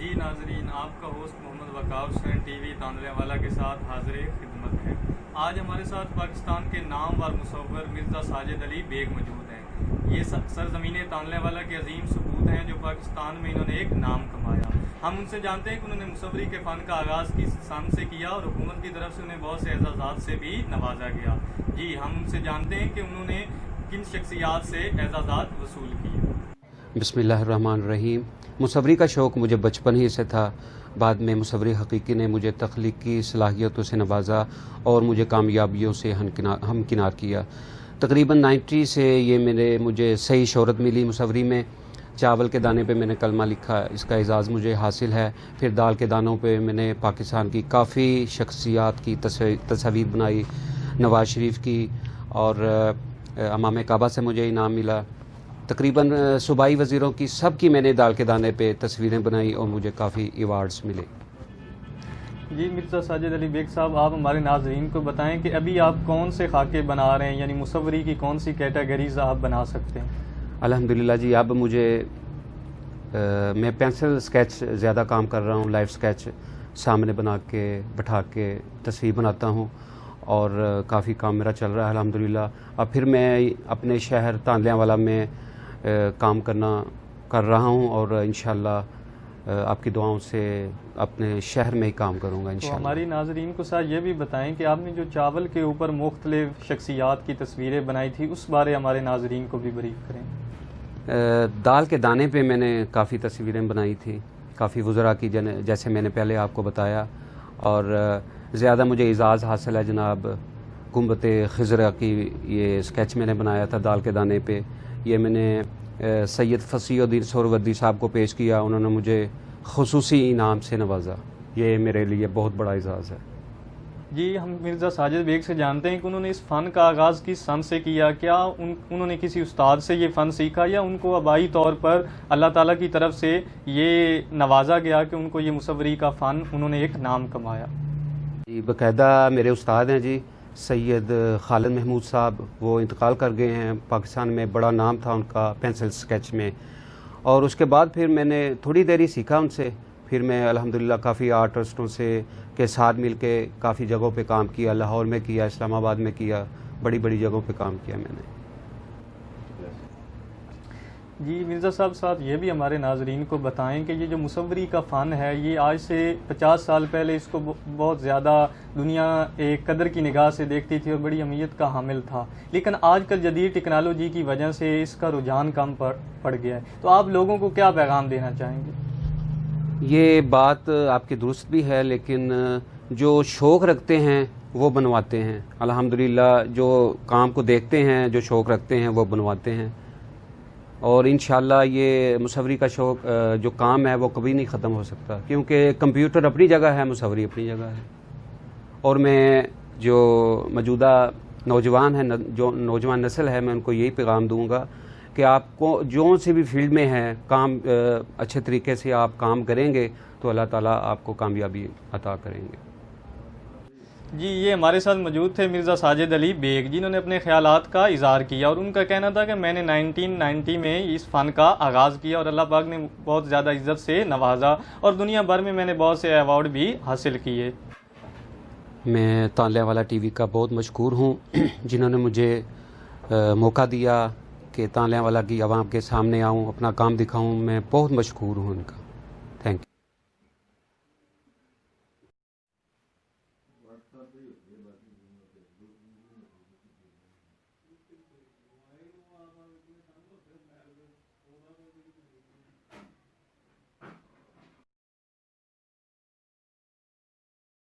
جی ناظرین، آپ کا ہوسٹ محمد وقار حسین ٹی وی تانلے والا کے ساتھ حاضر خدمت ہے۔ آج ہمارے ساتھ پاکستان کے نامور مصور مرزا ساجد علی بیگ موجود ہیں۔ یہ سرزمین تانلے والا کے عظیم ثبوت ہیں جو پاکستان میں انہوں نے ایک نام کمایا۔ ہم ان سے جانتے ہیں کہ انہوں نے مصوری کے فن کا آغاز کس سن سے کیا اور حکومت کی طرف سے انہیں بہت سے اعزازات سے بھی نوازا گیا۔ جی ہم ان سے جانتے ہیں کہ انہوں نے کن شخصیات سے اعزازات وصول کیے۔ بسم اللہ الرحمن الرحیم۔ مصوری کا شوق مجھے بچپن ہی سے تھا۔ بعد میں مصوری حقیقی نے مجھے تخلیقی صلاحیتوں سے نوازا اور مجھے کامیابیوں سے ہمکنار کیا۔ تقریباً 90 سے مجھے صحیح شہرت ملی مصوری میں۔ چاول کے دانے پہ میں نے کلمہ لکھا، اس کا اعزاز مجھے حاصل ہے۔ پھر دال کے دانوں پہ میں نے پاکستان کی کافی شخصیات کی تصاویر بنائی، نواز شریف کی، اور امام کعبہ سے مجھے انعام ملا۔ تقریباً صوبائی وزیروں کی سب کی میں نے دال کے دانے پہ تصویریں بنائی اور مجھے کافی ایوارڈز ملے۔ جی مرزا ساجد علی بیگ صاحب، آپ ہمارے ناظرین کو بتائیں کہ ابھی آپ کون سے خاکے بنا رہے ہیں، یعنی مصوری کی کون سی کیٹیگریز آپ بنا سکتے ہیں؟ الحمدللہ جی، اب میں پینسل سکیچ زیادہ کام کر رہا ہوں، لائف سکیچ سامنے بٹھا کے تصویر بناتا ہوں، اور کافی کام میرا چل رہا ہے الحمدللہ۔ اب پھر میں اپنے شہر تانلیاں والا میں کام کر رہا ہوں، اور انشاءاللہ آپ کی دعاؤں سے اپنے شہر میں ہی کام کروں گا انشاءاللہ۔ تو ہماری ناظرین کو ساتھ یہ بھی بتائیں کہ آپ نے جو چاول کے اوپر مختلف شخصیات کی تصویریں بنائی تھی، اس بارے ہمارے ناظرین کو بھی بریف کریں۔ دال کے دانے پہ میں نے کافی تصویریں بنائی تھی، کافی وزراء کی، جیسے میں نے پہلے آپ کو بتایا، اور زیادہ مجھے اعزاز حاصل ہے جناب گنبد خضرا کی یہ سکیچ میں نے بنایا تھا دال کے دانے پہ۔ یہ میں نے سید فصیح الدین سہروردی صاحب کو پیش کیا، انہوں نے مجھے خصوصی انعام سے نوازا۔ یہ میرے لیے بہت بڑا اعزاز ہے۔ جی ہم مرزا ساجد بیگ سے جانتے ہیں کہ انہوں نے اس فن کا آغاز کس سن سے کیا، کیا انہوں نے کسی استاد سے یہ فن سیکھا، یا ان کو آبائی طور پر اللہ تعالیٰ کی طرف سے یہ نوازا گیا کہ ان کو یہ مصوری کا فن انہوں نے ایک نام کمایا؟ جی باقاعدہ میرے استاد ہیں جی، سید خالد محمود صاحب، وہ انتقال کر گئے ہیں۔ پاکستان میں بڑا نام تھا ان کا پینسل سکیچ میں، اور اس کے بعد پھر میں نے تھوڑی دیر ہی سیکھا ان سے۔ پھر میں الحمدللہ کافی آرٹسٹوں کے ساتھ مل کے کافی جگہوں پہ کام کیا، لاہور میں کیا، اسلام آباد میں کیا، بڑی بڑی جگہوں پہ کام کیا میں نے۔ جی مرزا صاحب ساتھ یہ بھی ہمارے ناظرین کو بتائیں کہ یہ جو مصوری کا فن ہے، یہ آج سے 50 سال پہلے اس کو بہت زیادہ دنیا ایک قدر کی نگاہ سے دیکھتی تھی اور بڑی اہمیت کا حامل تھا، لیکن آج کل جدید ٹیکنالوجی کی وجہ سے اس کا رجحان کم پڑ گیا ہے۔ تو آپ لوگوں کو کیا پیغام دینا چاہیں گے؟ یہ بات آپ کی درست بھی ہے، لیکن جو شوق رکھتے ہیں وہ بنواتے ہیں الحمدللہ، جو کام کو دیکھتے ہیں، جو شوق رکھتے ہیں وہ بنواتے ہیں، اور انشاءاللہ یہ مصوری کا شوق جو کام ہے وہ کبھی نہیں ختم ہو سکتا، کیونکہ کمپیوٹر اپنی جگہ ہے، مصوری اپنی جگہ ہے۔ اور میں جو موجودہ نوجوان ہیں، جو نوجوان نسل ہے، میں ان کو یہی پیغام دوں گا کہ آپ کو جو سے بھی فیلڈ میں ہیں کام، اچھے طریقے سے آپ کام کریں گے تو اللہ تعالیٰ آپ کو کامیابی عطا کریں گے۔ جی یہ ہمارے ساتھ موجود تھے مرزا ساجد علی بیگ، جنہوں نے اپنے خیالات کا اظہار کیا، اور ان کا کہنا تھا کہ میں نے 1990 میں اس فن کا آغاز کیا اور اللہ پاک نے بہت زیادہ عزت سے نوازا، اور دنیا بھر میں نے بہت سے ایوارڈ بھی حاصل کیے۔ میں تانلیہ والا ٹی وی کا بہت مشکور ہوں، جنہوں نے مجھے موقع دیا کہ تانلیہ والا کی عوام کے سامنے آؤں، اپنا کام دکھاؤں۔ میں بہت مشکور ہوں ان کا۔ Thank you.